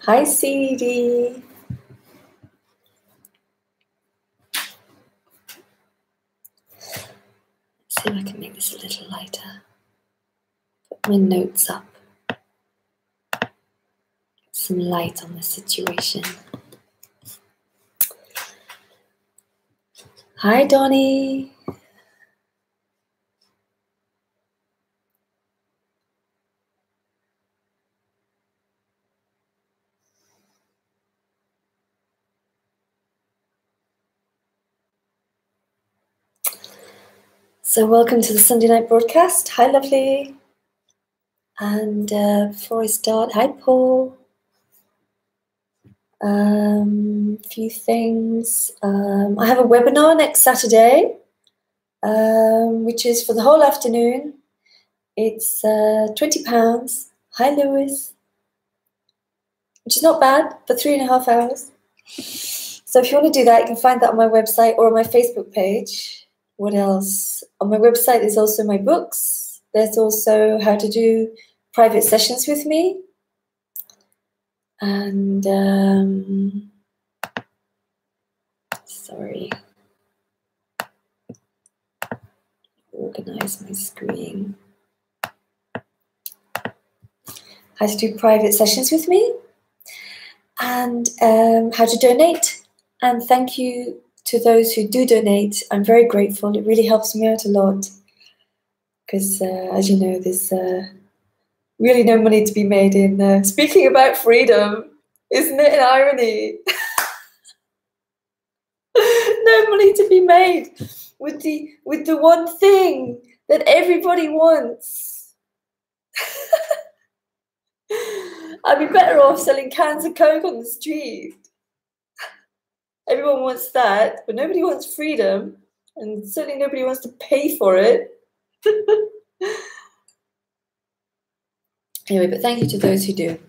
Hi, CD. Let's see if I can make this a little lighter. Put my notes up. Get some light on the situation. Hi, Donnie. So welcome to the Sunday night broadcast. Hi, lovely. And before I start, hi, Paul. Few things. I have a webinar next Saturday, which is for the whole afternoon. It's £20. Hi, Lewis. Which is not bad for 3.5 hours. So if you want to do that, you can find that on my website or on my Facebook page. What else? On my website, there's also my books. There's also how to do private sessions with me. And, sorry. Organize my screen. How to do private sessions with me. And how to donate. And thank you to those who do donate. I'm very grateful. It really helps me out a lot. Because, as you know, there's really no money to be made in speaking about freedom. Isn't it an irony? No money to be made with the one thing that everybody wants. I'd be better off selling cans of Coke on the street. Everyone wants that, but nobody wants freedom, and certainly nobody wants to pay for it. Anyway, but thank you to those who do.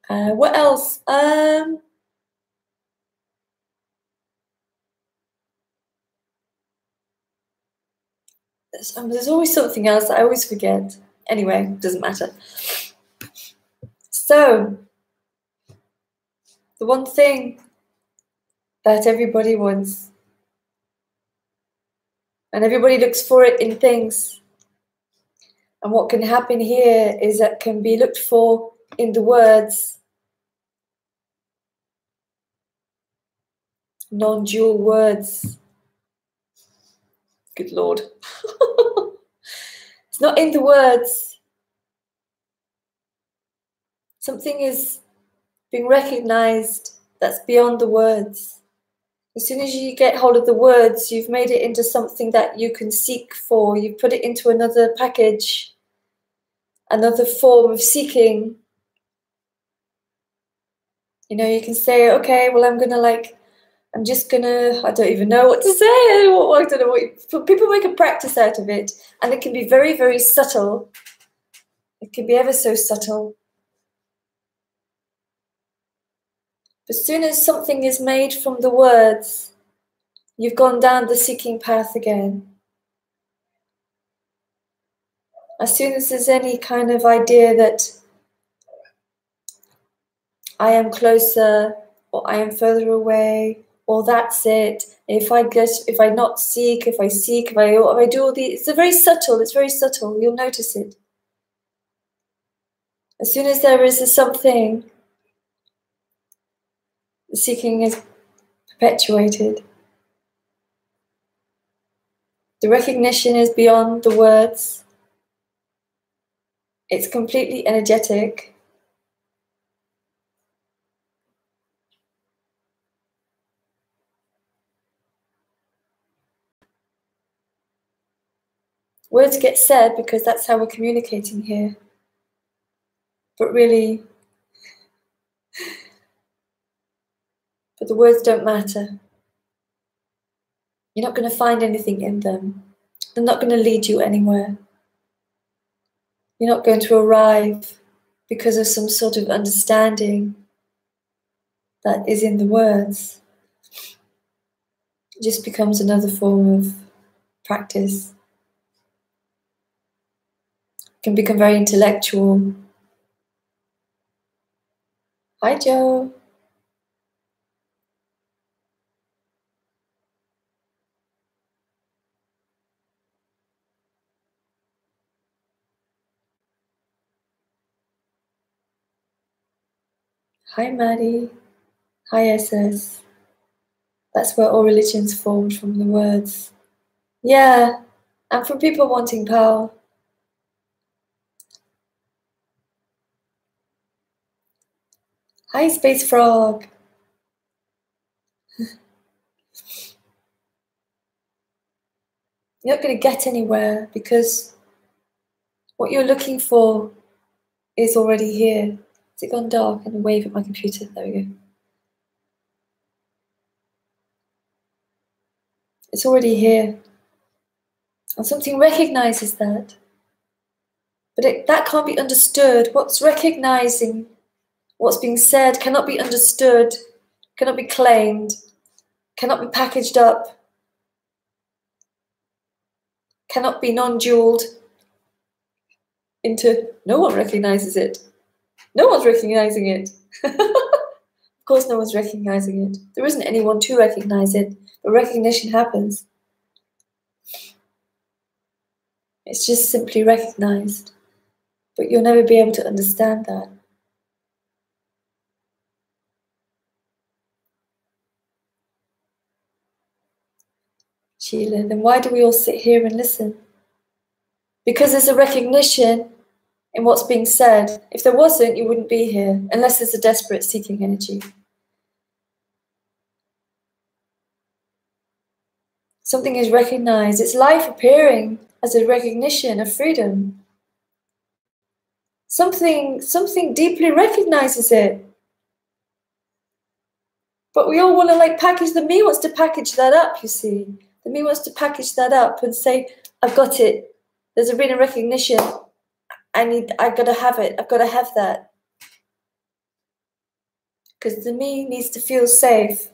What else? There's always something else I always forget. Anyway, doesn't matter. So, the one thing that everybody wants, and everybody looks for it in things. And what can happen here is that can be looked for in the words, non-dual words. Good Lord. It's not in the words. Something is being recognized that's beyond the words. As soon as you get hold of the words, you've made it into something that you can seek for. You've put it into another package, another form of seeking. You know, you can say, okay, well, I'm just gonna, I don't even know what to say. I don't know what, people make a practice out of it. And it can be very, very subtle. It can be ever so subtle. But as soon as something is made from the words, you've gone down the seeking path again. As soon as there's any kind of idea that I am closer, or I am further away, or that's it. If I seek, if I do all these, it's very subtle, you'll notice it. As soon as there is a something, the seeking is perpetuated. The recognition is beyond the words. It's completely energetic. Words get said because that's how we're communicating here. But really, but the words don't matter. You're not going to find anything in them. They're not going to lead you anywhere. You're not going to arrive because of some sort of understanding that is in the words. It just becomes another form of practice. can become very intellectual. Hi, Joe. Hi, Maddie. Hi, SS. That's where all religions formed, from the words. Yeah, and from people wanting power. Hi, Space Frog. You're not going to get anywhere because what you're looking for is already here. Has it gone dark? And wave at my computer. There we go. It's already here. And something recognizes that. But that can't be understood. What's recognizing, what's being said, cannot be understood, cannot be claimed, cannot be packaged up, cannot be non-dualed into no one recognizes it. No one's recognizing it. Of course no one's recognizing it. There isn't anyone to recognize it, but recognition happens. It's just simply recognized. But you'll never be able to understand that. Sheila, then why do we all sit here and listen? Because there's a recognition in what's being said. If there wasn't, you wouldn't be here, unless there's a desperate seeking energy. Something is recognized. It's life appearing as a recognition of freedom. Something deeply recognizes it. But we all want to package, the me wants to package that up, you see. The me wants to package that up and say, I've got it. There's a real recognition. I've got to have it. I've got to have that. Because the me needs to feel safe.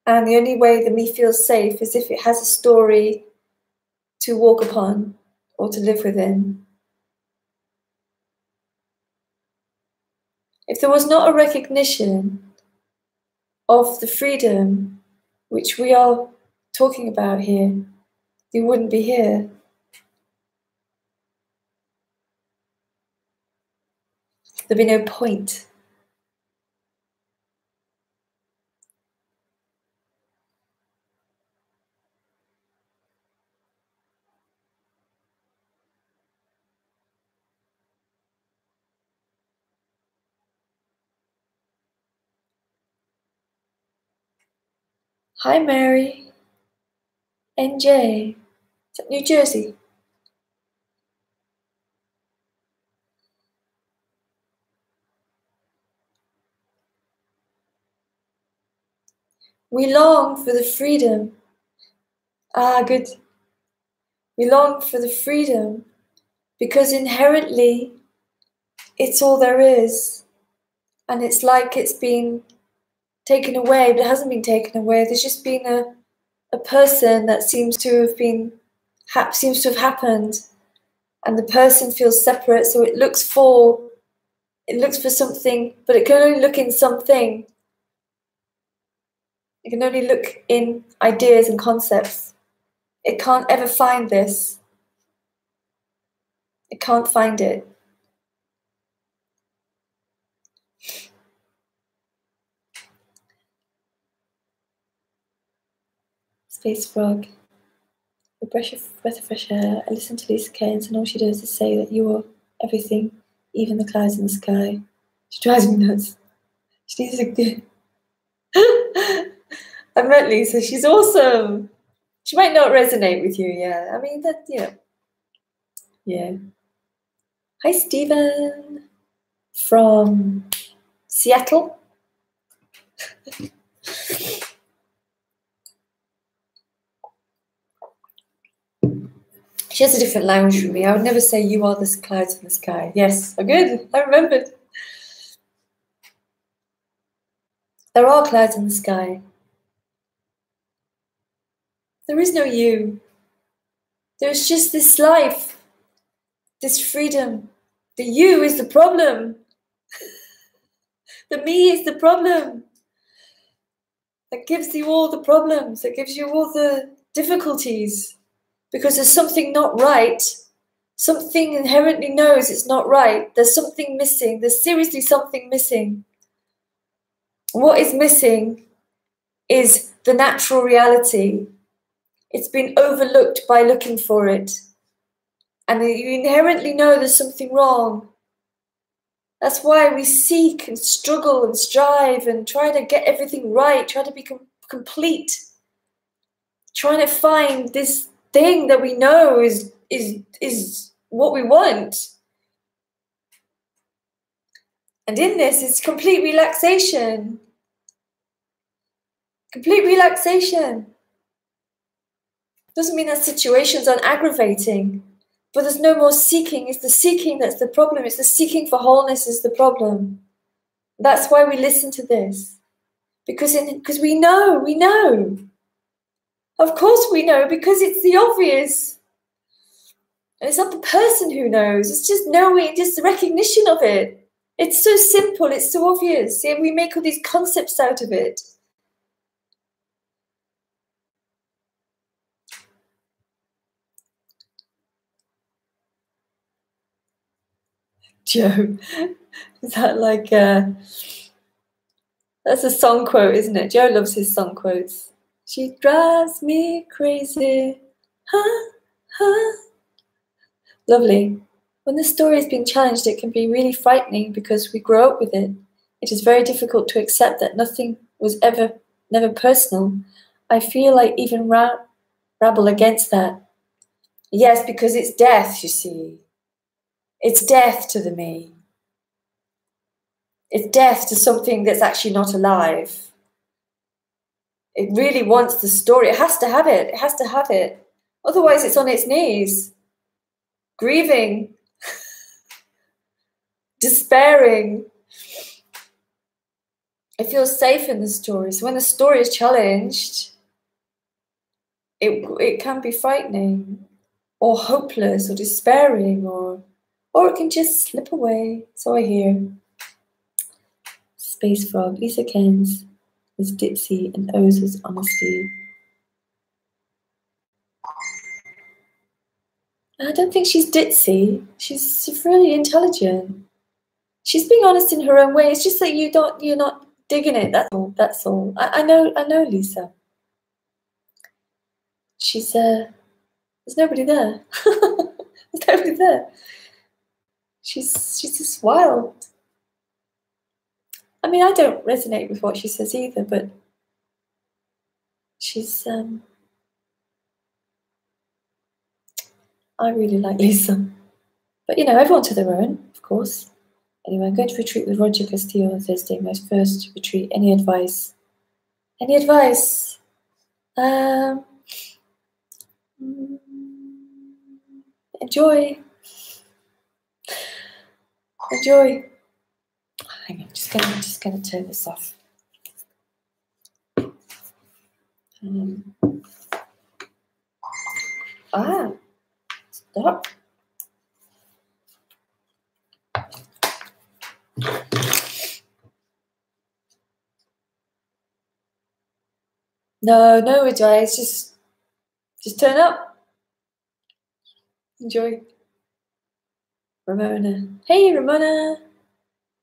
And the only way the me feels safe is if it has a story to walk upon or to live within. If there was not a recognition of the freedom which we are talking about here, you wouldn't be here. There'd be no point. Hi, Mary. NJ. Is that New Jersey? We long for the freedom. Ah, good. We long for the freedom because inherently it's all there is. And it's like it's been taken away, but it hasn't been taken away. There's just been a person that seems to have happened, and the person feels separate, so it looks for something, but it can only look in something. It can only look in ideas and concepts. It can't ever find this. It can't find it. Space Frog. A breath of fresh air. I listen to Lisa Kane, and all she does is say that you are everything, even the clouds in the sky. She drives me nuts. She needs a I met Lisa. She's awesome. She might not resonate with you, yeah. I mean, that, yeah. Hi, Stephen from Seattle. She has a different language from me. I would never say you are the clouds in the sky. Yes, oh, good. I remembered. There are clouds in the sky. There is no you. There's just this life. this freedom. The you is the problem. The me is the problem. That gives you all the problems. That gives you all the difficulties. Because there's something not right. Something inherently knows it's not right. There's something missing. There's seriously something missing. What is missing is the natural reality. It's been overlooked by looking for it. And you inherently know there's something wrong. That's why we seek and struggle and strive and try to get everything right, try to be complete. Trying to find this thing that we know is what we want. And in this, it's complete relaxation. Complete relaxation. Doesn't mean that situations aren't aggravating, but there's no more seeking. It's the seeking that's the problem. It's the seeking for wholeness is the problem. That's why we listen to this. Because we know. Of course we know, because it's the obvious. And it's not the person who knows. It's just knowing, just the recognition of it. It's so simple. It's so obvious. And we make all these concepts out of it. Joe, is that like that's a song quote, isn't it? Joe loves his song quotes. She drives me crazy. Huh? Huh? Lovely. When the story is being challenged, it can be really frightening because we grow up with it. It is very difficult to accept that nothing was never personal. I feel like even rabble against that. Yes, because it's death, you see. It's death to the me. It's death to something that's actually not alive. It really wants the story. It has to have it. It has to have it. Otherwise, it's on its knees, grieving, despairing. It feels safe in the story. So when the story is challenged, it can be frightening or hopeless or despairing or it can just slip away. So I hear. Space Frog, Lisa Kens is ditzy and owes his honesty. I don't think she's ditzy. She's really intelligent. She's being honest in her own way. It's just that you're not digging it. That's all. I know Lisa. She's there's nobody there. There's nobody there. She's just wild. I mean, I don't resonate with what she says either, but she's I really like Lisa. But everyone to their own, of course. Anyway, I'm going to retreat with Roger Castillo on Thursday, my first retreat. Any advice? Any advice? Enjoy. Enjoy. Hang on, just gonna turn this off. Stop. No advice. Just turn up. Enjoy. Ramona. Hey, Ramona.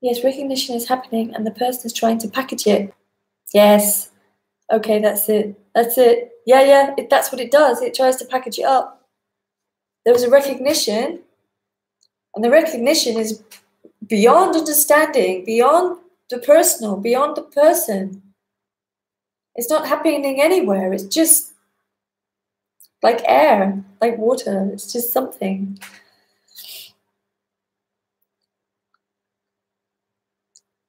Yes, recognition is happening and the person is trying to package it. Yes. Okay, that's it. That's it. Yeah, that's what it does. It tries to package it up. There was a recognition, and the recognition is beyond understanding, beyond the personal, beyond the person. It's not happening anywhere. It's just like air, like water. It's just something.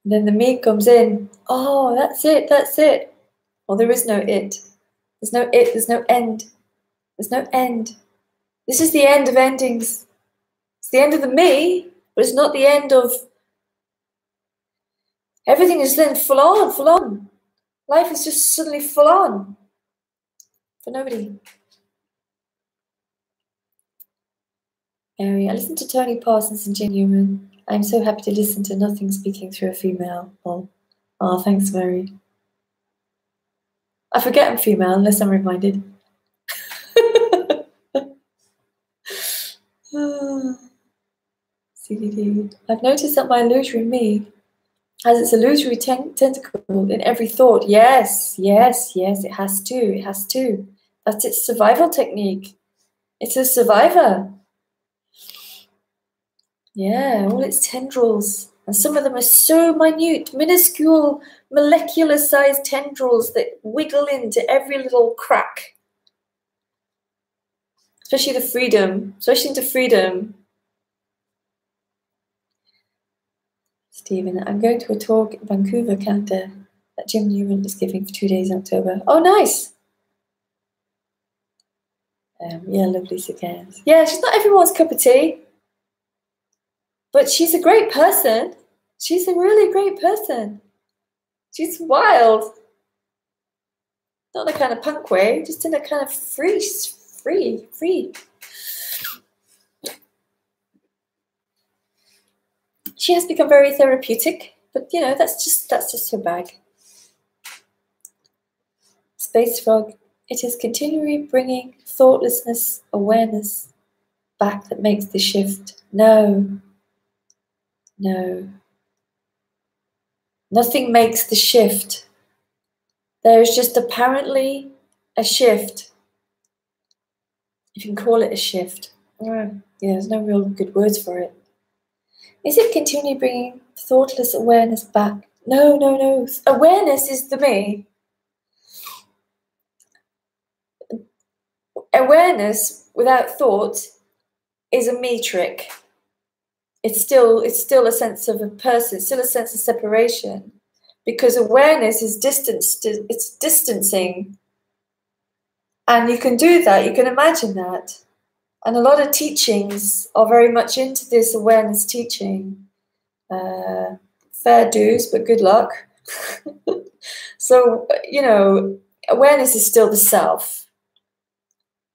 And then the me comes in. Oh, that's it. That's it. Well, there is no it. There's no it. There's no end. There's no end. This is the end of endings. It's the end of the me, but it's not the end of... Everything is then full on. Life is just suddenly full on for nobody. area. I listen to Tony Parsons and Jane Newman. I'm so happy to listen to nothing speaking through a female. Oh, thanks, Mary. I forget I'm female unless I'm reminded. CDD. I've noticed that my illusory me has its illusory tentacle in every thought. Yes, yes, yes, it has to. It has to. That's its survival technique. It's a survivor. Yeah, all its tendrils. And some of them are so minute, minuscule, molecular-sized tendrils that wiggle into every little crack. Especially the freedom. Especially into freedom. Stephen, I'm going to a talk in Vancouver, Canada that Jim Newman is giving for 2 days in October. Oh, nice. Yeah, lovely cigars. Yeah, she's not everyone's cup of tea. But she's a great person. She's a really great person. She's wild. Not in a kind of punk way, just in a kind of free. She has become very therapeutic, but you know, that's just her bag. Space Frog, it is continually bringing thoughtlessness, awareness back that makes the shift. No. Nothing makes the shift. There is just apparently a shift. If you can call it a shift. Yeah, there's no real good words for it. Is it continually bringing thoughtless awareness back? No. Awareness is the me. Awareness without thought is a me trick. It's still a sense of a person, it's still a sense of separation. Because awareness is it's distancing. And you can do that, you can imagine that. And a lot of teachings are very much into this awareness teaching. Fair dues, but good luck. So, you know, awareness is still the self.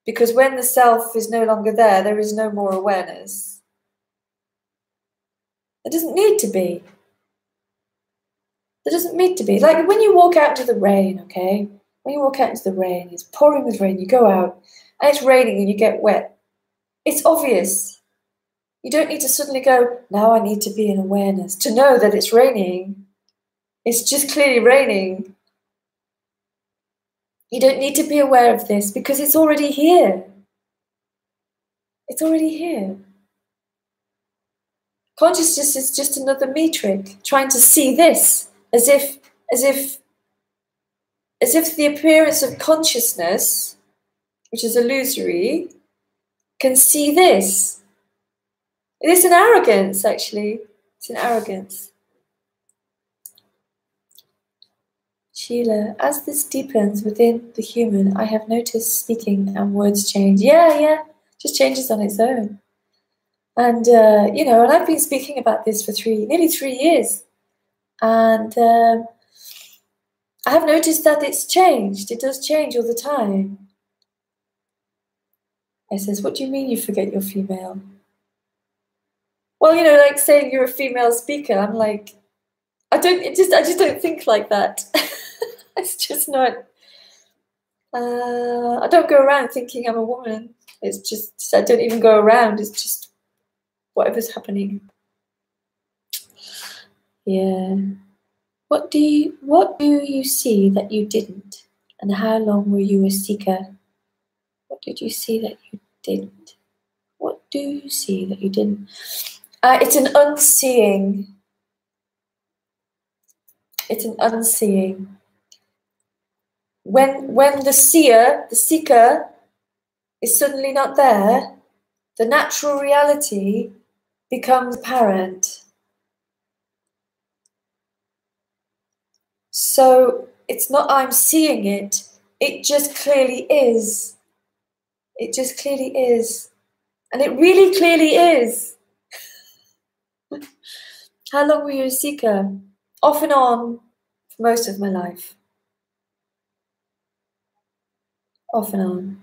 Because when the self is no longer there, there is no more awareness. It doesn't need to be. There doesn't need to be. Like when you walk out into the rain, okay? When you walk out into the rain, it's pouring with rain, you go out, and it's raining and you get wet. It's obvious. You don't need to suddenly go, now I need to be in awareness to know that it's raining. It's just clearly raining. You don't need to be aware of this because it's already here. It's already here. Consciousness is just another me trick, trying to see this as if the appearance of consciousness, which is illusory, can see this. It is an arrogance, actually. It's an arrogance. Sheila, as this deepens within the human, I have noticed speaking and words change. Yeah, just changes on its own. And, you know, and I've been speaking about this for nearly 3 years. And I have noticed that it's changed. It does change all the time. I says, what do you mean you forget you're female? Well, you know, like saying you're a female speaker, I'm like, I just don't think like that. It's just not. I don't go around thinking I'm a woman. It's just I don't even go around. It's just whatever's happening. Yeah. What do you see that you didn't? And how long were you a seeker? What did you see that you didn't? What do you see that you didn't? It's an unseeing. It's an unseeing. When the seeker, is suddenly not there, the natural reality becomes apparent. So it's not I'm seeing it, it just clearly is. It just clearly is. And it really clearly is. How long were you a seeker? Off and on for most of my life. Off and on.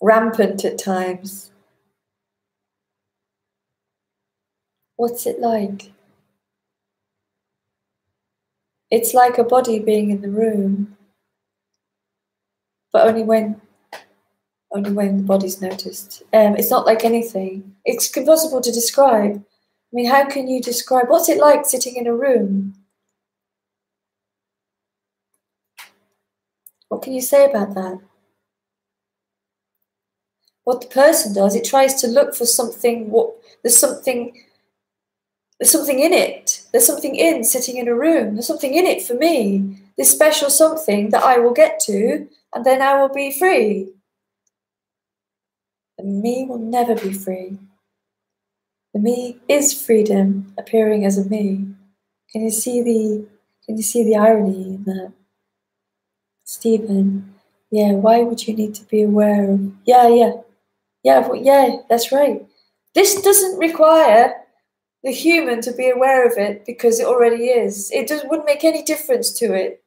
rampant at times. What's it like? It's like a body being in the room, but only when the body's noticed. It's not like anything. It's impossible to describe. I mean, how can you describe what's it like sitting in a room? What can you say about that? What the person does, it tries to look for something. There's something in it. There's something in sitting in a room. There's something in it for me. This special something that I will get to, and then I will be free. The me will never be free. The me is freedom appearing as a me. Can you see the irony in that? Stephen, yeah, why would you need to be aware of yeah, that's right. This doesn't require the human to be aware of it because it already is. Wouldn't make any difference to it.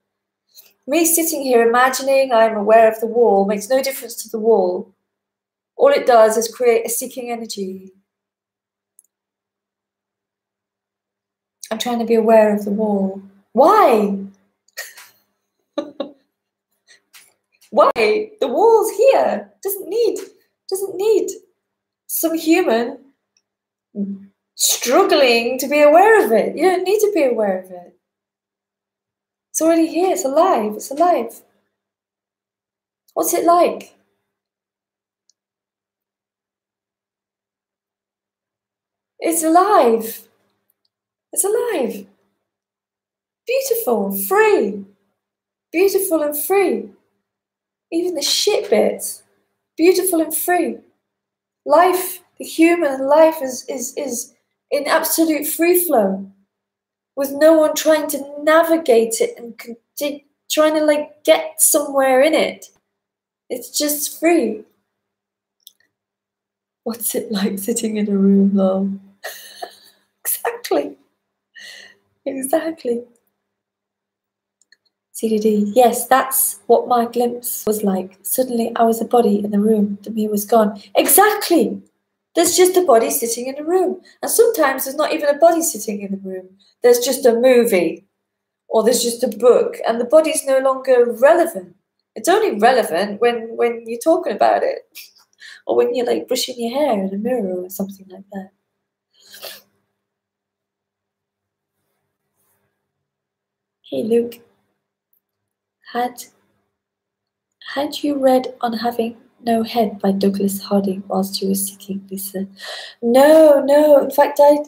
Me sitting here imagining I'm aware of the wall makes no difference to the wall. All it does is create a seeking energy. I'm trying to be aware of the wall. Why? Why? The wall's here. Doesn't need some human struggling to be aware of it. You don't need to be aware of it. It's already here. It's alive. It's alive. What's it like? It's alive. It's alive. Beautiful, free. Beautiful and free. Even the shit bits. Beautiful and free. Life, the human life is in absolute free flow. With no one trying to navigate it and trying to get somewhere in it. It's just free. What's it like sitting in a room, love? Exactly. CDD, yes, that's what my glimpse was like. Suddenly I was a body in the room, the me was gone. Exactly. There's just a body sitting in a room. And sometimes there's not even a body sitting in the room. There's just a movie or there's just a book and the body's no longer relevant. It's only relevant when you're talking about it or when you're brushing your hair in a mirror or something like that. Hey, Luke. Had you read On Having No Head by Douglas Harding whilst you were seeking, Lisa? No. In fact, I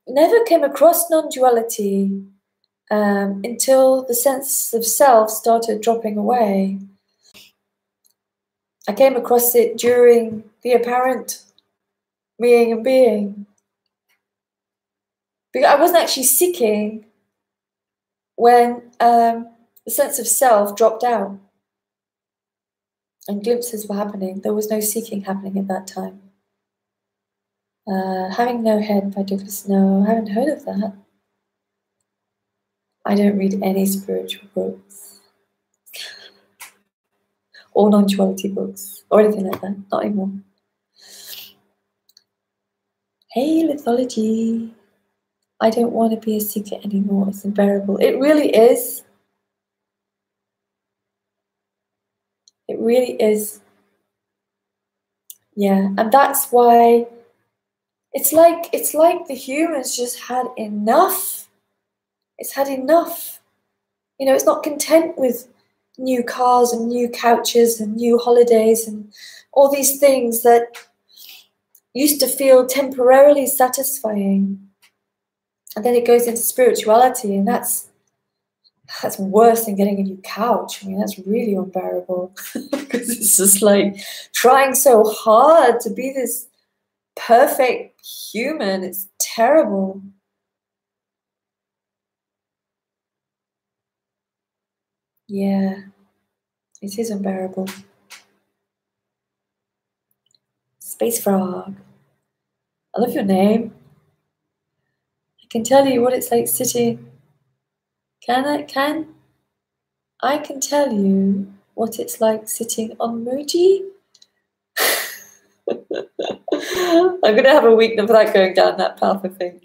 never came across non-duality until the sense of self started dropping away. I came across it during the apparent being and being. Because I wasn't actually seeking when the sense of self dropped out and glimpses were happening. There was no seeking happening at that time. Having No Head by Douglas. No, I haven't heard of that. I don't read any spiritual books or non-duality books or anything like that. Not anymore. Hey, Lithology. I don't want to be a seeker anymore. It's unbearable. It really is. It really is. Yeah, and that's why it's like the humans just had enough. It's had enough. It's not content with new cars and new couches and new holidays and all these things that used to feel temporarily satisfying. And then it goes into spirituality, and that's worse than getting a new couch. I mean, that's really unbearable because it's just trying so hard to be this perfect human. It's terrible. Yeah, it is unbearable. Space Frog. I love your name. I can tell you what it's like sitting. I can tell you what it's like sitting on Muji I'm going to have a week without going down that path, I think.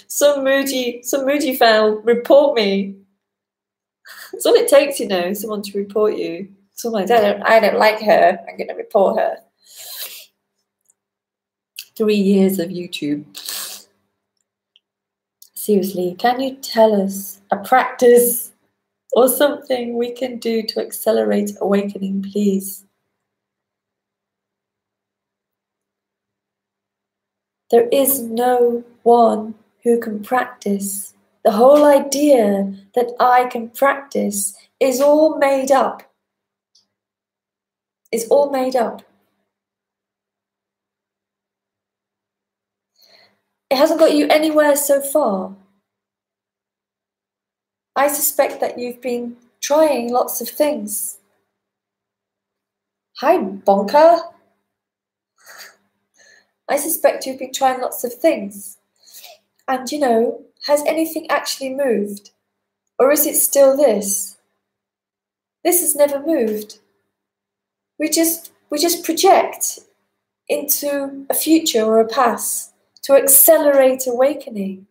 Some moody fan will report me. That's all it takes, you know, someone to report you. Someone's, I don't like her, I'm going to report her. 3 years of YouTube. Seriously, can you tell us a practice or something we can do to accelerate awakening, please? There is no one who can practice. The whole idea that I can practice is all made up. It's all made up. It hasn't got you anywhere so far. I suspect that you've been trying lots of things. Hi, Bonker. I suspect you've been trying lots of things. And, you know, has anything actually moved? Or is it still this? This has never moved. We just project into a future or a past to accelerate awakening.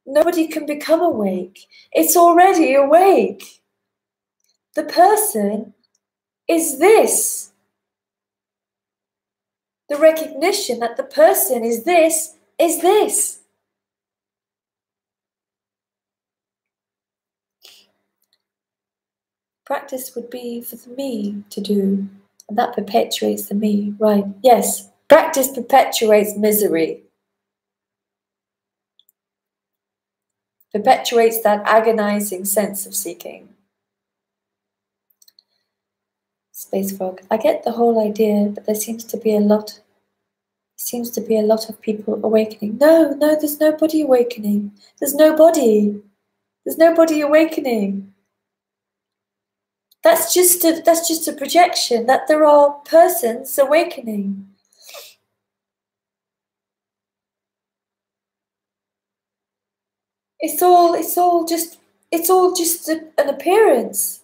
Nobody can become awake. It's already awake. The person is this. The recognition that the person is this is this. Practice would be for the me to do, and that perpetuates the me, right? Yes, practice perpetuates misery. Perpetuates that agonizing sense of seeking. Space Frog, I get the whole idea, but there seems to be a lot of people awakening. No, there's nobody awakening. There's nobody awakening. That's just a projection that there are persons awakening. It's all just an appearance.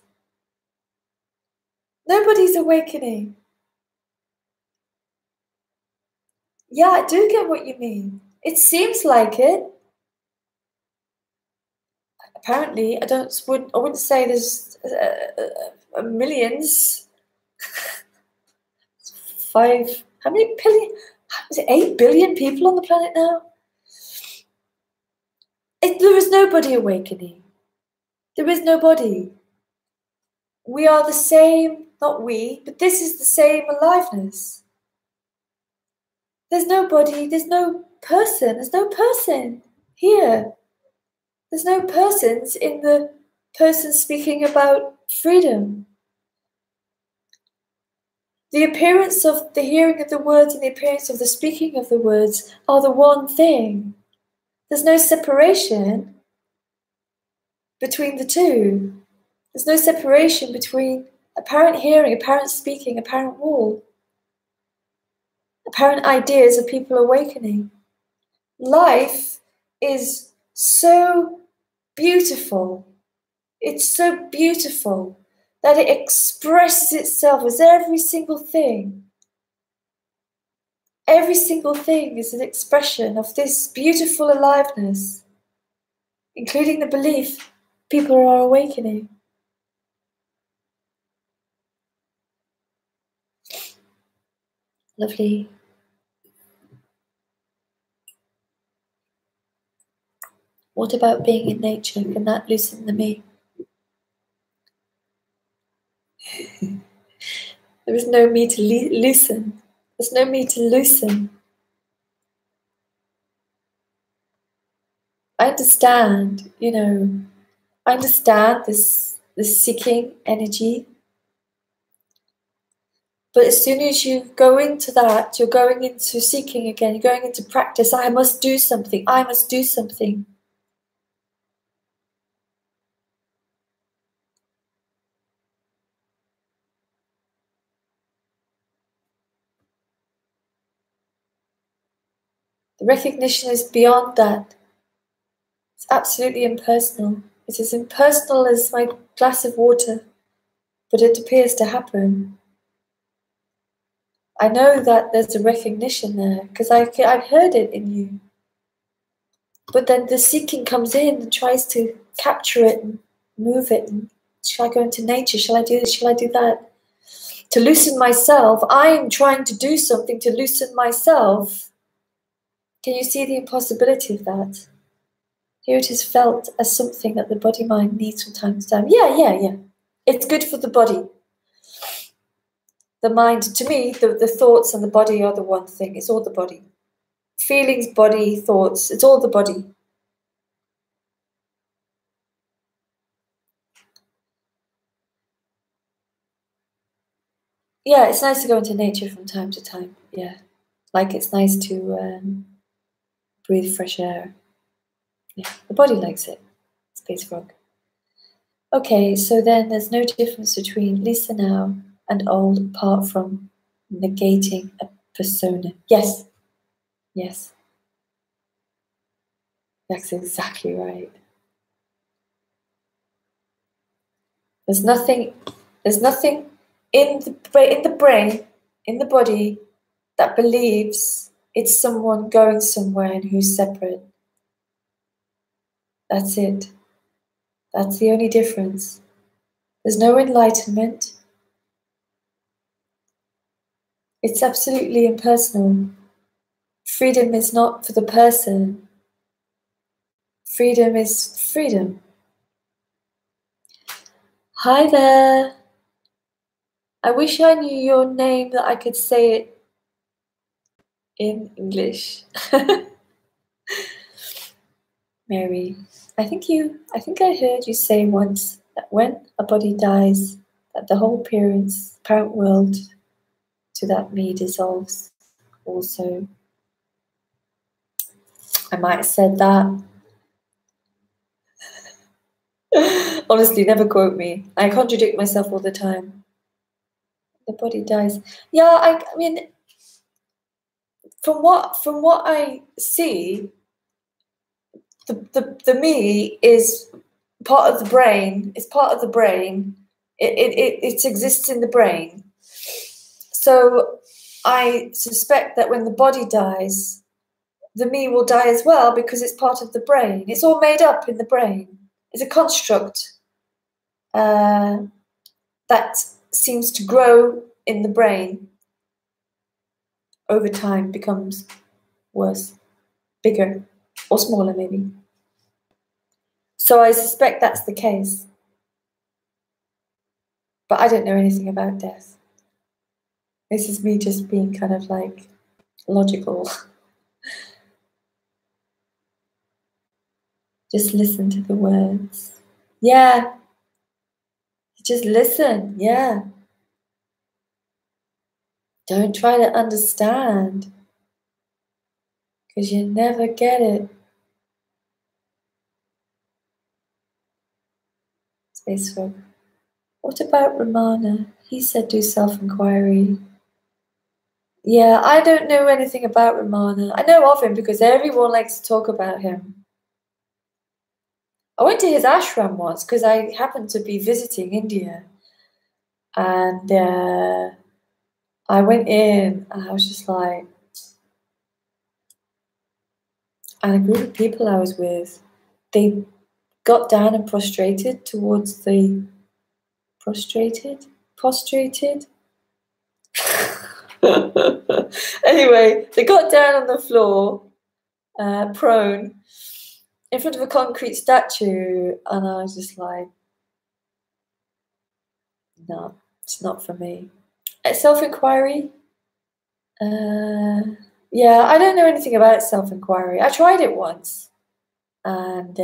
Nobody's awakening. Yeah, I do get what you mean. It seems like it. Apparently, I wouldn't say there's millions. How many billion? Is it 8 billion people on the planet now? There is nobody awakening. There is nobody. We are the same, not we, but this is the same aliveness. There's nobody, there's no person here. There's no persons in the person speaking about freedom. The appearance of the hearing of the words and the appearance of the speaking of the words are the one thing. There's no separation between the two. There's no separation between apparent hearing, apparent speaking, apparent wall, apparent ideas of people awakening. Life is so beautiful. It's so beautiful that it expresses itself as every single thing. Every single thing is an expression of this beautiful aliveness, including the belief people are awakening. Lovely. What about being in nature? Can that loosen the me? There is no me to loosen. There's no me to loosen. I understand, I understand this seeking energy. But as soon as you go into that, you're going into seeking again, you're going into practice. I must do something. I must do something. The recognition is beyond that. It's absolutely impersonal. It is impersonal as my glass of water, but it appears to happen. I know that there's a recognition there because I've heard it in you. But then the seeking comes in and tries to capture it and move it. And shall I go into nature? Shall I do this? Shall I do that? To loosen myself, I'm trying to do something to loosen myself. Can you see the impossibility of that? Here it is felt as something that the body-mind needs from time to time. Yeah. It's good for the body. The mind, to me, the thoughts and the body are the one thing. It's all the body. Feelings, body, thoughts, it's all the body. Yeah, it's nice to go into nature from time to time. Yeah, like it's nice to breathe fresh air. Yeah, the body likes it. Space frog. Okay, so then there's no difference between Lisa now and old apart from negating a persona. Yes, yes, that's exactly right. There's nothing in the brain, in the body, that believes it's someone going somewhere and who's separate. That's it. That's the only difference. There's no enlightenment. It's absolutely impersonal. Freedom is not for the person. Freedom is freedom. Hi there. I wish I knew your name that I could say it in English. Mary. I think I heard you say once that when a body dies, that the whole parent world to that me dissolves also. I might have said that. Honestly, never quote me. I contradict myself all the time. The body dies. Yeah, I mean, from what I see, the me is part of the brain. It's part of the brain. It exists in the brain. So I suspect that when the body dies, the me will die as well because it's part of the brain. It's all made up in the brain. It's a construct that seems to grow in the brain over time, becomes worse, bigger, or smaller maybe. So I suspect that's the case. But I don't know anything about death. This is me just being kind of like logical. Just listen to the words. Yeah. Just listen. Yeah. Don't try to understand, because you never get it. Space Frog. What about Ramana? He said do self-inquiry. Yeah, I don't know anything about Ramana. I know of him because everyone likes to talk about him. I went to his ashram once because I happened to be visiting India. And I went in and I was just like, and a group of people I was with, they got down and prostrated towards the prostrated. Anyway, they got down on the floor, prone, in front of a concrete statue, and I was just like, no, it's not for me. Self-inquiry? Yeah, I don't know anything about self-inquiry. I tried it once, and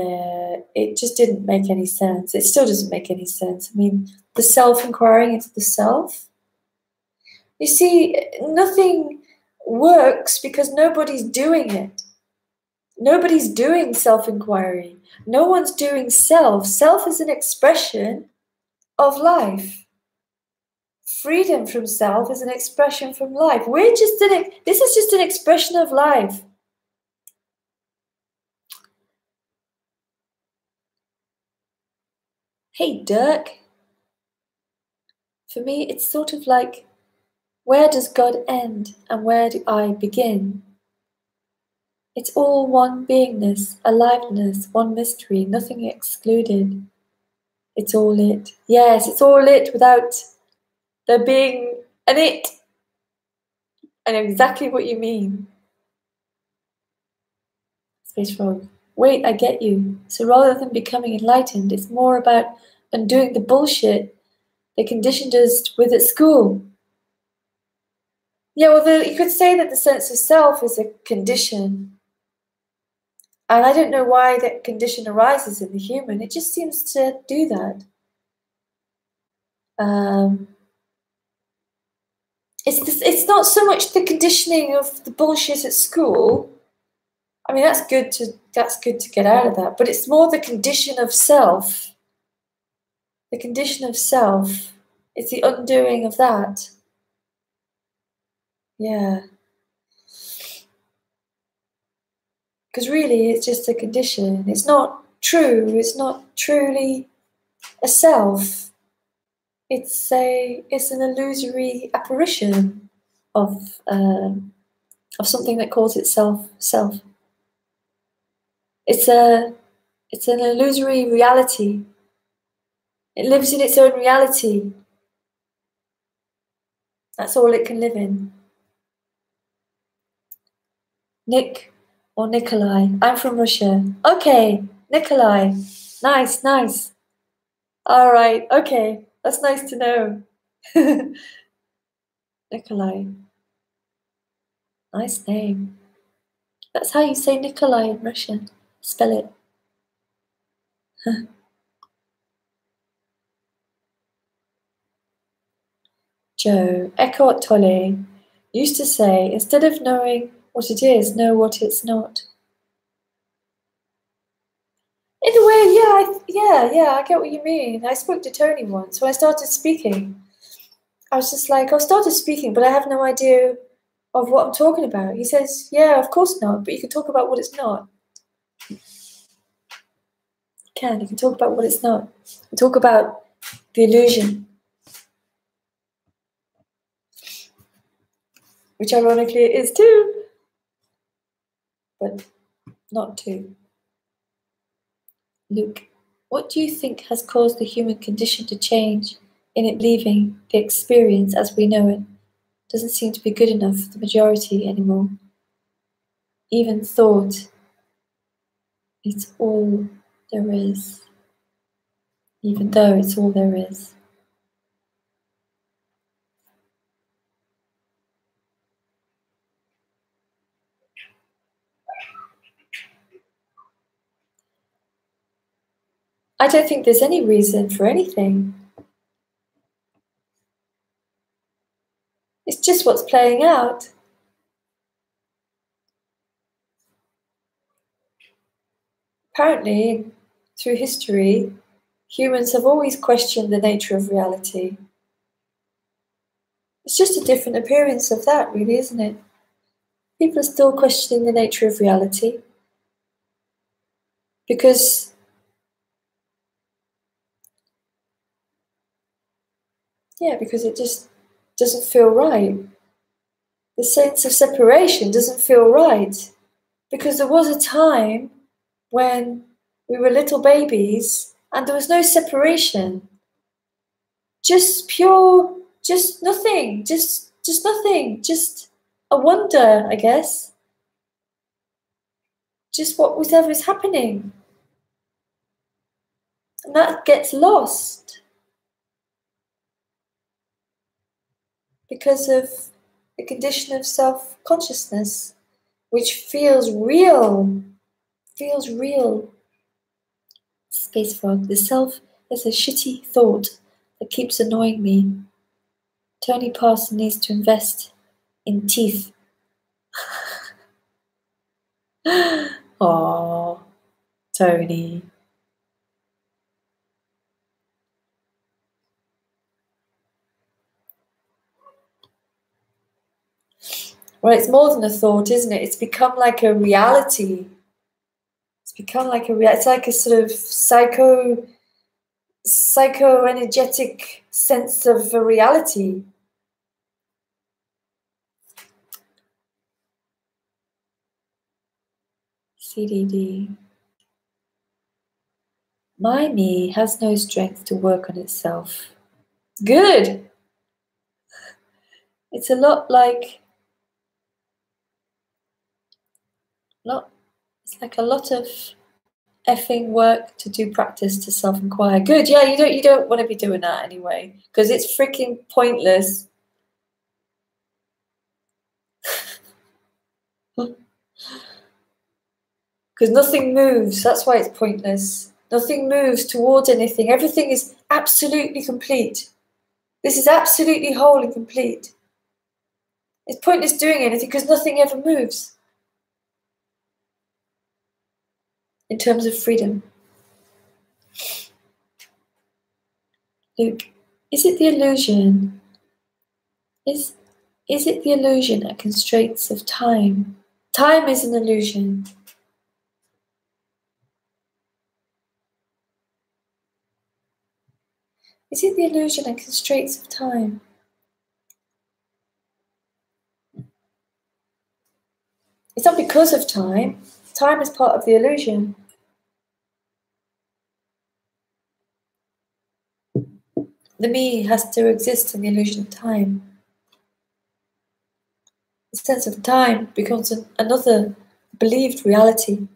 it just didn't make any sense. It still doesn't make any sense. I mean, the self-inquiring into the self. You see, nothing works because nobody's doing it. Nobody's doing self-inquiry. No one's doing self. Self is an expression of life. Freedom from self is an expression from life. This is just an expression of life. Hey, Dirk. For me, it's sort of like Where does God end and where do I begin? It's all one beingness, aliveness, one mystery, nothing excluded. It's all it. Yes, it's all it without there being an it. I know exactly what you mean. Space Frog. Wait, I get you. So rather than becoming enlightened, it's more about undoing the bullshit they conditioned us with at school. Yeah, well, you could say that the sense of self is a condition. And I don't know why that condition arises in the human. It just seems to do that. It's not so much the conditioning of the bullshit at school. I mean, that's good to get out of that. But it's more the condition of self. The condition of self. It's the undoing of that. Yeah. Because really, it's just a condition. It's not true. It's not truly a self. It's an illusory apparition of something that calls itself self. It's an illusory reality. It lives in its own reality. That's all it can live in. Nick or Nikolai. I'm from Russia. Okay, Nikolai. Nice. All right, okay. That's nice to know. Nikolai. Nice name. That's how you say Nikolai in Russian. Spell it. Joe, Eckhart Tolle used to say, instead of knowing what it is, know what it's not. In a way, yeah, I get what you mean. I spoke to Tony once. When I started speaking, I was just like, I started speaking, but I have no idea of what I'm talking about. He says, yeah, of course not, but you can talk about what it's not. You can talk about what it's not. You can talk about the illusion. Which ironically it is too. But not too. Luke, what do you think has caused the human condition to change in it leaving the experience as we know it? Doesn't seem to be good enough for the majority anymore. Even thought it's all there is. Even though it's all there is. I don't think there's any reason for anything. It's just what's playing out. Apparently, through history, humans have always questioned the nature of reality. It's just a different appearance of that, really, isn't it? People are still questioning the nature of reality. Because it just doesn't feel right. The sense of separation doesn't feel right. Because there was a time when we were little babies and there was no separation. Just pure, just nothing, just nothing, just a wonder, I guess. Just whatever is happening. And that gets lost because of the condition of self-consciousness, which feels real. Space Frog, the self is a shitty thought that keeps annoying me. Tony Parson needs to invest in teeth. Aww, Tony. Well, it's more than a thought, isn't it? It's become like a reality. It's like a sort of psycho-energetic sense of a reality. CDD. My me has no strength to work on itself. Good! It's a lot like... It's like a lot of effing work to do practice to self-inquire. Good, yeah, you don't want to be doing that anyway, because it's freaking pointless. Because nothing moves, that's why it's pointless. Nothing moves towards anything. Everything is absolutely complete. This is absolutely whole and complete. It's pointless doing anything because nothing ever moves. In terms of freedom. Luke, is it the illusion? Is it the illusion and constraints of time? Time is an illusion. Is it the illusion and constraints of time? It's not because of time. Time is part of the illusion. The me has to exist in the illusion of time. The sense of time becomes another believed reality.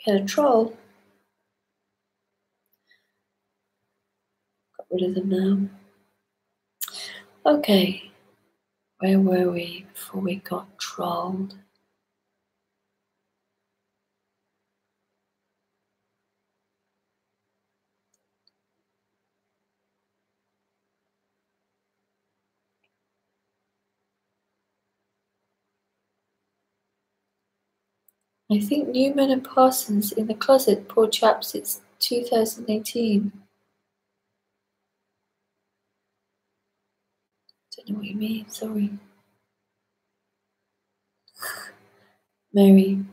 We had a troll. Got rid of them now. Okay, where were we before we got trolled? I think Newman and Parsons in the closet, poor chaps, it's 2018. Don't know what you mean, sorry. Mary,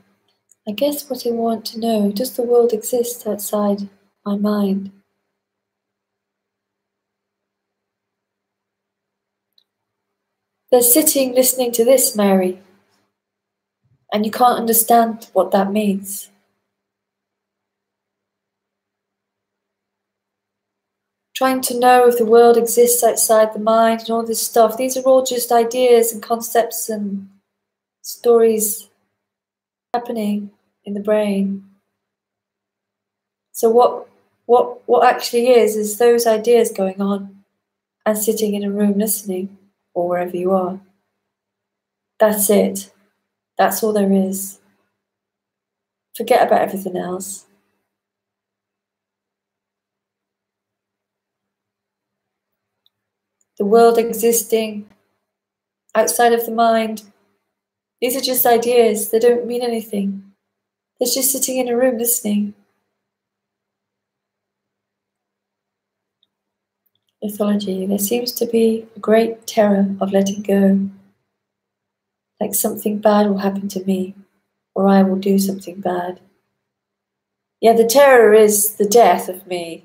I guess what I want to know, does the world exist outside my mind? They're sitting listening to this, Mary, and you can't understand what that means. Trying to know if the world exists outside the mind and all this stuff, these are all just ideas and concepts and stories happening in the brain. So what actually is those ideas going on and sitting in a room listening, or wherever you are. That's it. That's all there is. Forget about everything else. The world existing outside of the mind, these are just ideas. They don't mean anything. They're just sitting in a room listening. Mythology, there seems to be a great terror of letting go. Like something bad will happen to me, or I will do something bad. Yeah, the terror is the death of me.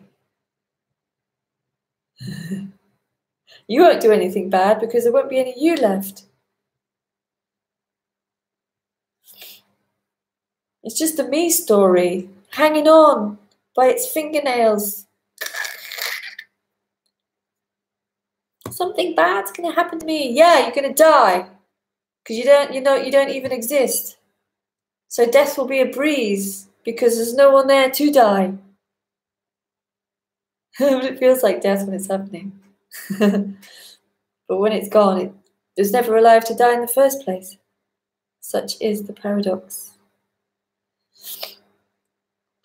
You won't do anything bad because there won't be any you left. It's just a me story, hanging on by its fingernails. Something bad's gonna happen to me. Yeah, you're gonna die. Because you don't even exist. So death will be a breeze because there's no one there to die. But it feels like death when it's happening. But when it's gone, it was never alive to die in the first place. Such is the paradox.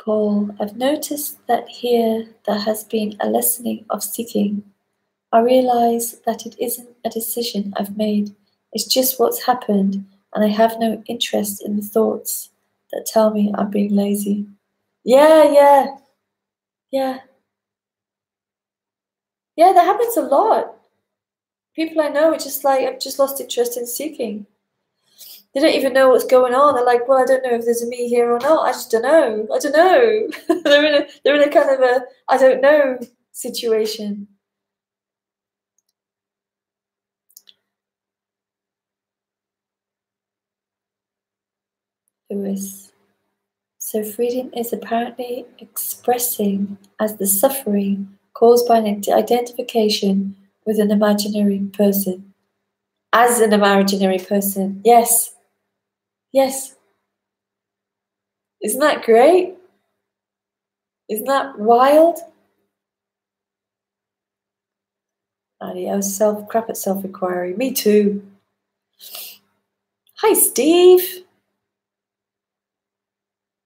Paul, I've noticed that here there has been a lessening of seeking. I realize that it isn't a decision I've made. It's just what's happened and I have no interest in the thoughts that tell me I'm being lazy. Yeah. Yeah, that happens a lot. People I know are just like, I've just lost interest in seeking. They don't even know what's going on. They're like, well, I don't know if there's a me here or not. I just don't know. I don't know. they're in a kind of a I don't know situation. Lewis. So freedom is apparently expressing as the suffering caused by an identification with an imaginary person. As an imaginary person. Yes. Yes. Isn't that great? Isn't that wild? Adios, crap at self-inquiry. Me too. Hi, Steve.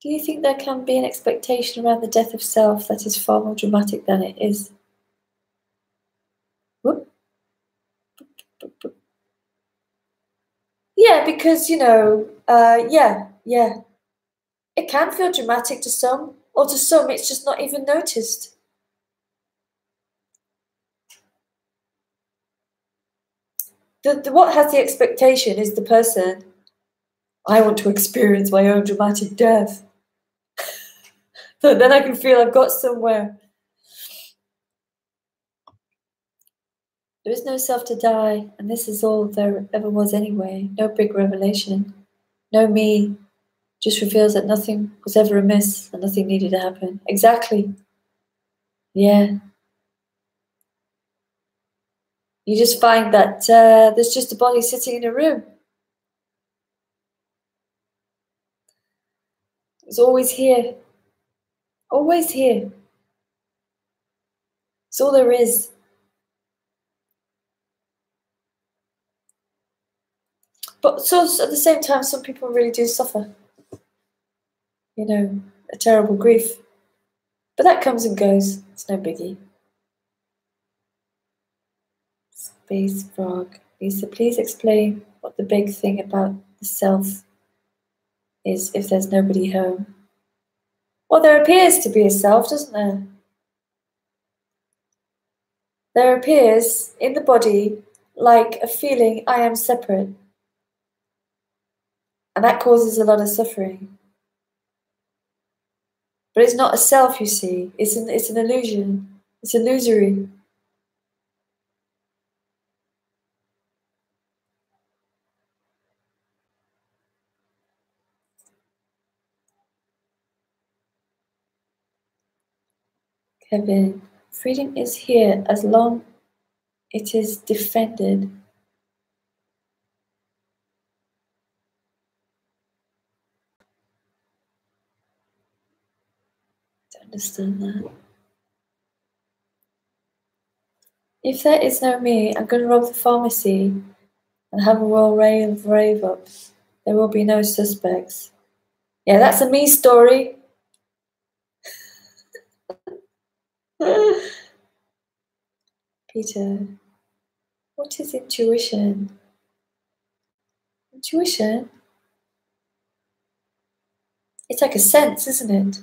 Do you think there can be an expectation around the death of self that is far more dramatic than it is? Whoop. Yeah, because, yeah. It can feel dramatic to some, or to some it's just not even noticed. What has the expectation is the person, I want to experience my own dramatic death. So then I can feel I've got somewhere. There is no self to die, and this is all there ever was anyway. No big revelation. No me. Just reveals that nothing was ever amiss and nothing needed to happen. Exactly. Yeah. You just find that there's just a body sitting in a room. It's always here. Always here. It's all there is. But so at the same time, some people really do suffer. A terrible grief. But that comes and goes. It's no biggie. Space Frog. Lisa, please explain what the big thing about the self is if there's nobody home. Well, there appears to be a self, doesn't there? There appears in the body like a feeling I am separate. And that causes a lot of suffering. But it's not a self, you see. It's an illusion. It's illusory. Kevin, freedom is here as long it is defended. I don't understand that. If there is no me, I'm going to rob the pharmacy and have a royal rave up. There will be no suspects. Yeah, that's a me story. Peter, what is intuition? Intuition? It's like a sense, isn't it?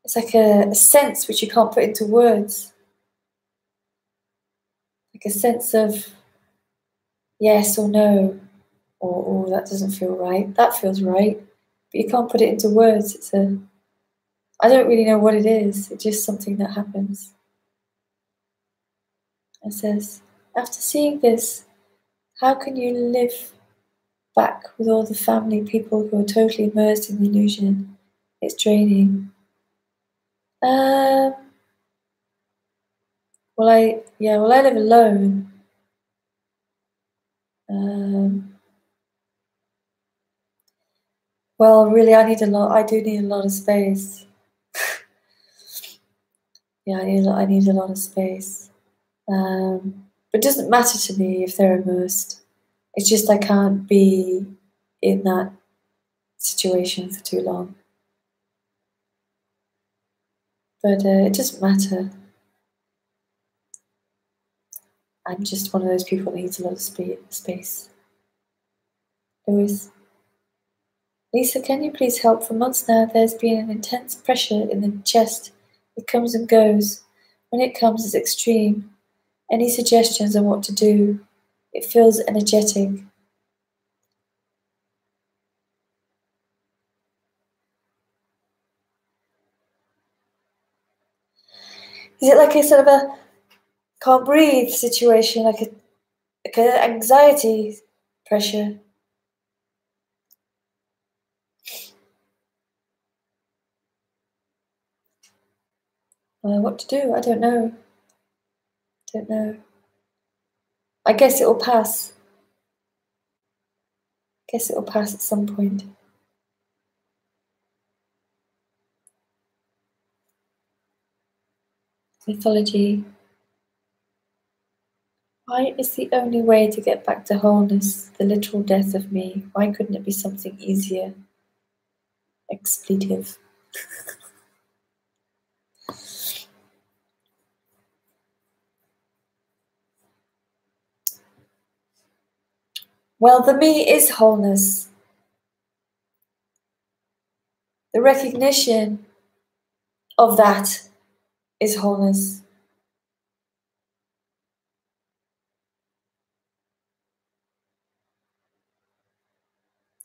It's like a sense which you can't put into words. Like a sense of yes or no, or that doesn't feel right. That feels right, but you can't put it into words. I don't really know what it is. It's just something that happens. It says, after seeing this, how can you live back with all the family people who are totally immersed in the illusion? It's draining. Well, I live alone. Well, really, I do need a lot of space. Yeah, I need a lot of space. But it doesn't matter to me if they're immersed. It's just I can't be in that situation for too long. But it doesn't matter. I'm just one of those people that needs a lot of space. Lewis. Lisa, can you please help? For months now there's been an intense pressure in the chest. It comes and goes. When it comes, it's extreme. Any suggestions on what to do? It feels energetic. Is it like a sort of a can't breathe situation, like a anxiety pressure? What to do? I don't know. Don't know. I guess it will pass. Guess it will pass at some point. Mythology. Why is the only way to get back to wholeness the literal death of me? Why couldn't it be something easier? Expletive. Well, the me is wholeness. The recognition of that is wholeness.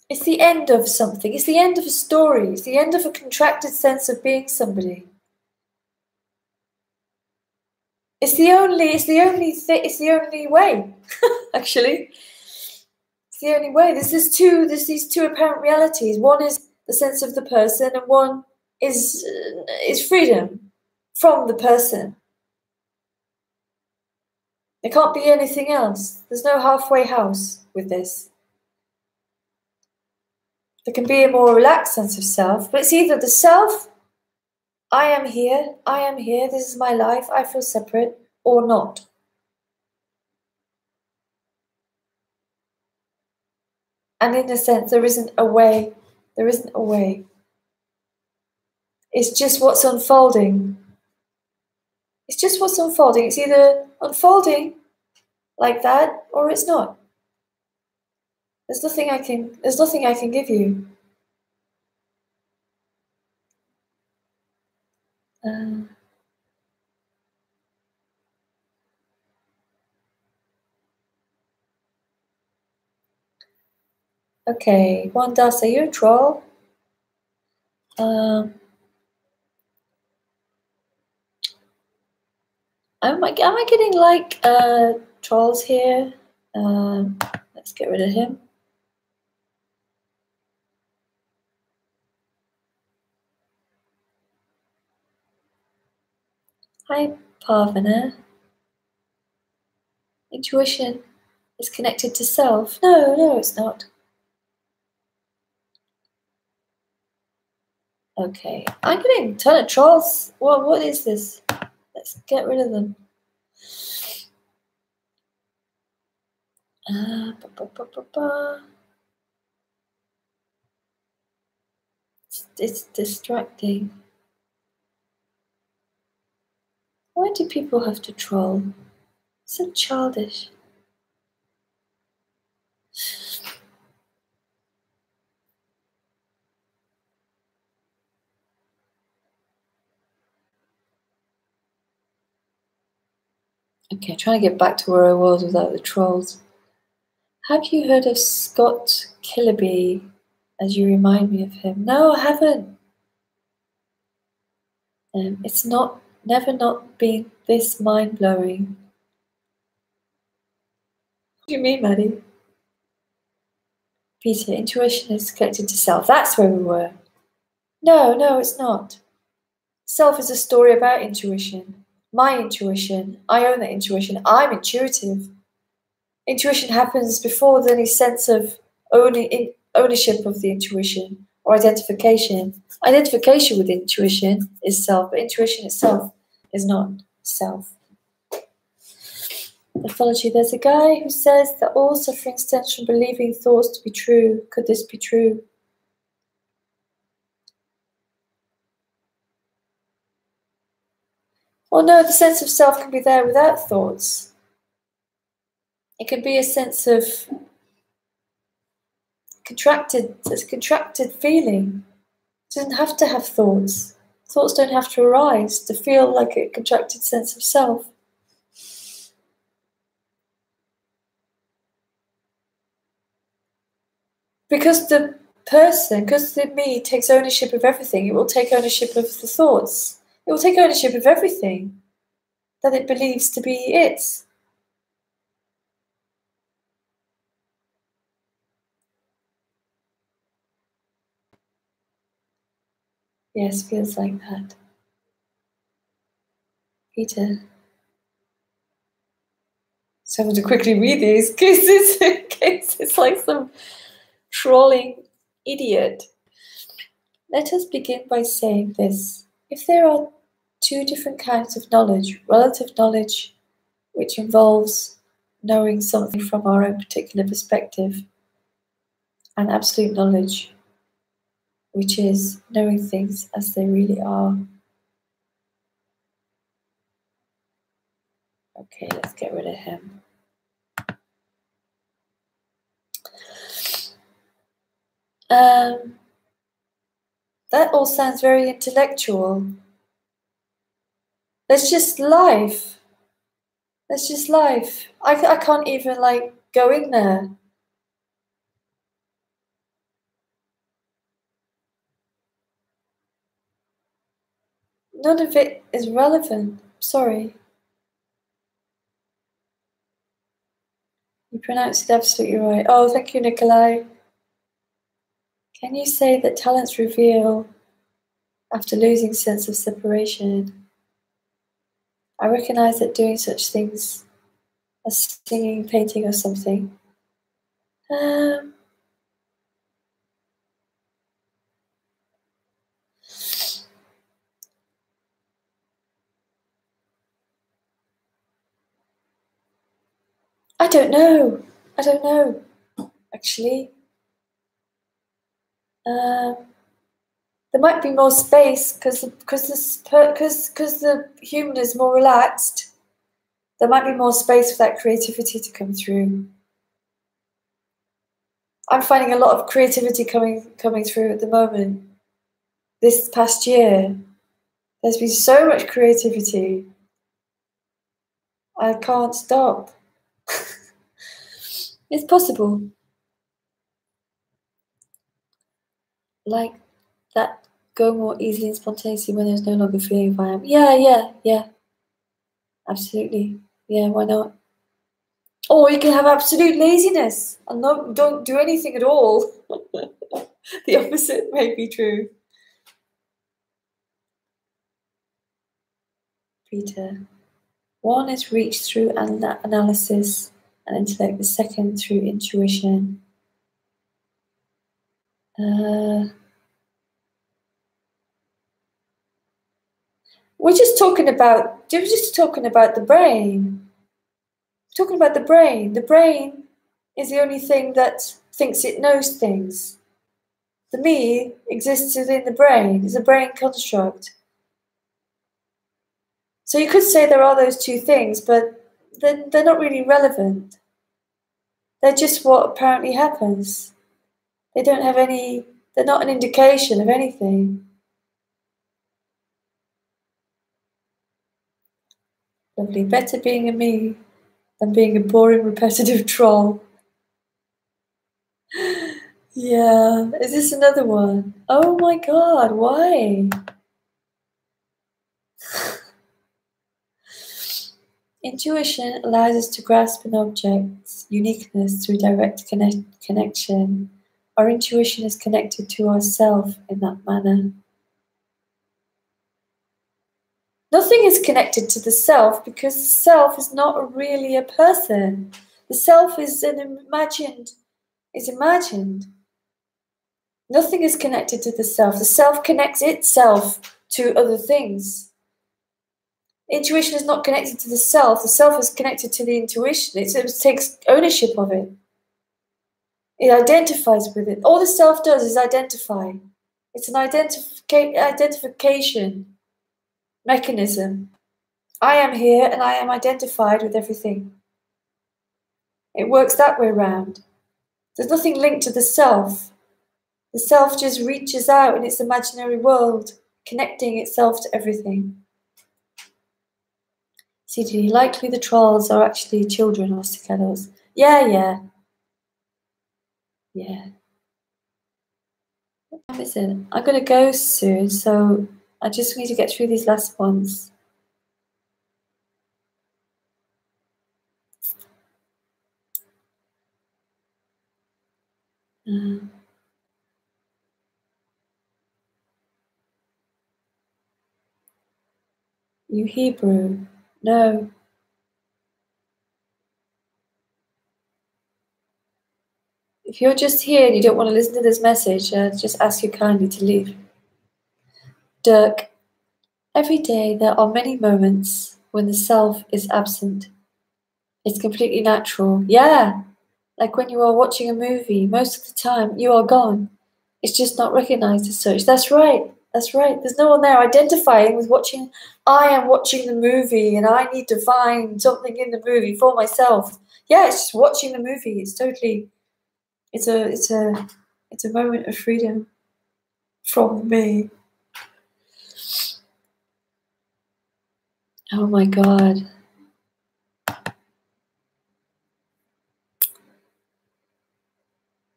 It's the end of something. It's the end of a story. It's the end of a contracted sense of being somebody. It's the only way. Actually, it's the only way. There's these two apparent realities. One is the sense of the person, and one is freedom from the person. There can't be anything else. There's no halfway house with this. There can be a more relaxed sense of self, but it's either the self, I am here, this is my life, I feel separate, or not. And in a sense, there isn't a way. There isn't a way. It's just what's unfolding. It's just what's unfolding. It's either unfolding like that, or it's not. There's nothing I can give you. Okay, Wandas, are you a troll? Am I getting like trolls here? Let's get rid of him. Hi, Parvana. Intuition is connected to self. No, it's not. Okay, I'm getting a ton of trolls. What is this? Let's get rid of them. It's distracting. Why do people have to troll? So childish. Okay, trying to get back to where I was without the trolls. Have you heard of Scott Killaby? As you remind me of him. No, I haven't. It's never not been this mind-blowing. What do you mean, Maddie? Peter, intuition is connected to self. That's where we were. No, it's not. Self is a story about intuition. My intuition. I own that intuition. I'm intuitive. Intuition happens before there's any sense of ownership of the intuition or identification. Identification with intuition is self, but intuition itself is not self. Mythology. There's a guy who says that all suffering stems from believing thoughts to be true. Could this be true? Well, no, the sense of self can be there without thoughts. It can be a sense of contracted. It's a contracted feeling. It doesn't have to have thoughts. Thoughts don't have to arise to feel like a contracted sense of self. Because the me takes ownership of everything, it will take ownership of the thoughts. It will take ownership of everything that it believes to be its. Yes, feels like that. Peter. So I have to quickly read these cases in case it's like some trolling idiot. Let us begin by saying this. If there are two different kinds of knowledge, relative knowledge, which involves knowing something from our own particular perspective, and absolute knowledge, which is knowing things as they really are. Okay, let's get rid of him. That all sounds very intellectual. That's just life. That's just life. I can't even like go in there. None of it is relevant. Sorry. You pronounced it absolutely right. Oh, thank you, Nikolai. Can you say that talents reveal after losing sense of separation? I recognize that doing such things as singing, painting, or something. I don't know. Actually. There might be more space because the human is more relaxed. There might be more space for that creativity to come through. I'm finding a lot of creativity coming through at the moment. This past year, there's been so much creativity. I can't stop. It's possible. Like that, go more easily and spontaneously when there's no longer feeling if I am. Yeah. Absolutely. Yeah, why not? Or you can have absolute laziness and don't do anything at all. The opposite may be true. Peter. One is reached through analysis and intellect, the second through intuition. We're just talking about the brain. Talking about the brain. The brain is the only thing that thinks it knows things. The me exists within the brain. It's a brain construct. So you could say there are those two things, but they're not really relevant. They're just what apparently happens. They don't have any, they're not an indication of anything. Lovely. Better being a me than being a boring, repetitive troll. Yeah. Is this another one? Oh my God, why? Intuition allows us to grasp an object's uniqueness through direct connection. Our intuition is connected to ourself in that manner. Nothing is connected to the self because the self is not really a person. The self is imagined. Nothing is connected to the self. The self connects itself to other things. Intuition is not connected to the self. The self is connected to the intuition. It takes ownership of it. It identifies with it. All the self does is identify. It's an identification mechanism. I am here and I am identified with everything. It works that way round. There's nothing linked to the self. The self just reaches out in its imaginary world, connecting itself to everything. See, likely the trolls are actually children or cicados. Yeah. What time is it? I'm going to go soon, so I just need to get through these last ones. You Hebrew? No. If you're just here and you don't want to listen to this message, I just ask you kindly to leave. Dirk, every day there are many moments when the self is absent. It's completely natural. Yeah, like when you are watching a movie, most of the time you are gone. It's just not recognized as such. That's right. There's no one there identifying with watching. I am watching the movie and I need to find something in the movie for myself. Yeah, it's just watching the movie. It's totally, it's a moment of freedom from me. Oh my God.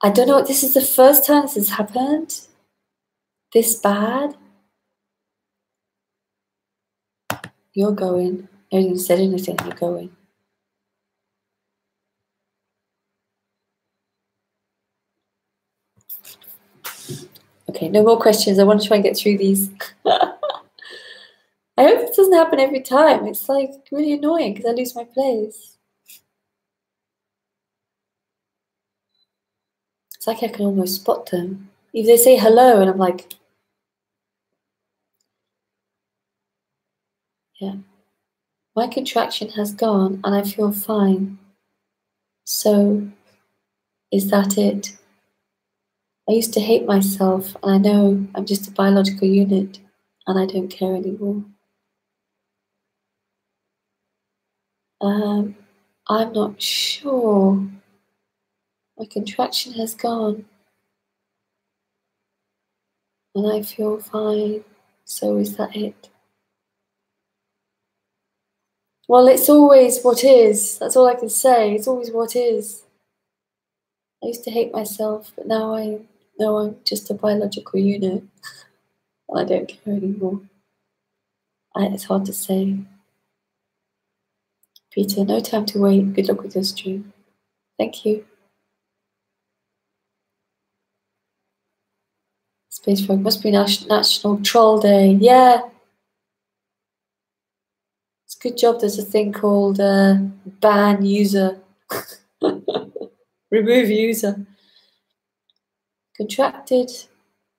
I don't know, this is the first time this has happened. This bad. You're going. I haven't even said anything, you're going. Okay, no more questions. I want to try and get through these. I hope it doesn't happen every time. It's like really annoying because I lose my place. It's like I can almost spot them. If they say hello and I'm like, yeah. My contraction has gone and I feel fine. So, is that it? I used to hate myself and I know I'm just a biological unit and I don't care anymore. I'm not sure. My contraction has gone and I feel fine. So is that it? Well, it's always what is. That's all I can say. It's always what is. I used to hate myself, but now I know I'm just a biological unit and I don't care anymore. It's hard to say. Peter, no time to wait. Good luck with your stream. Thank you. Space Frog must be National Troll Day. Yeah. It's a good job there's a thing called ban user. Remove user. Contracted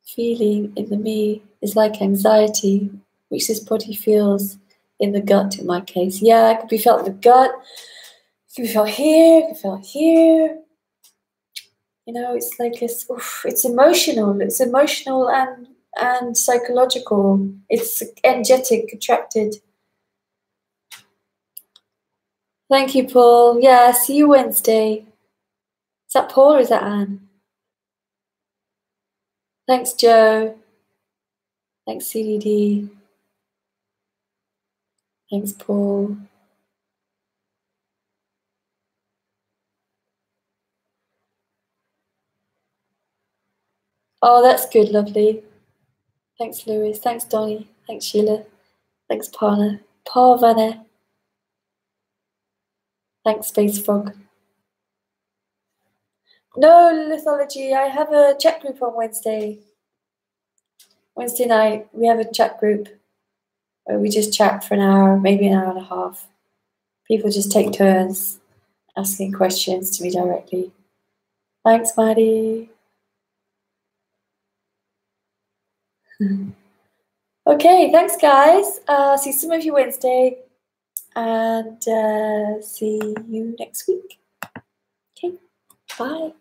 feeling in the me is like anxiety, which this body feels in the gut in my case. Yeah, it could be felt in the gut. It could be felt here. It could be felt here. You know, it's like it's emotional. It's emotional and psychological. It's energetic, contracted. Thank you, Paul. Yeah, see you Wednesday. Is that Paul or is that Anne? Thanks, Joe. Thanks, CDD. Thanks, Paul. Oh, that's good, lovely. Thanks, Lewis. Thanks, Donnie. Thanks, Sheila. Thanks, Parvana. Thanks, Space Frog. No, Lithology. I have a chat group on Wednesday. Wednesday night, we have a chat group where we just chat for an hour, maybe an hour and a half. People just take turns asking questions to me directly. Thanks, Maddie. Okay, thanks, guys. See some of you Wednesday. And see you next week. Okay, bye.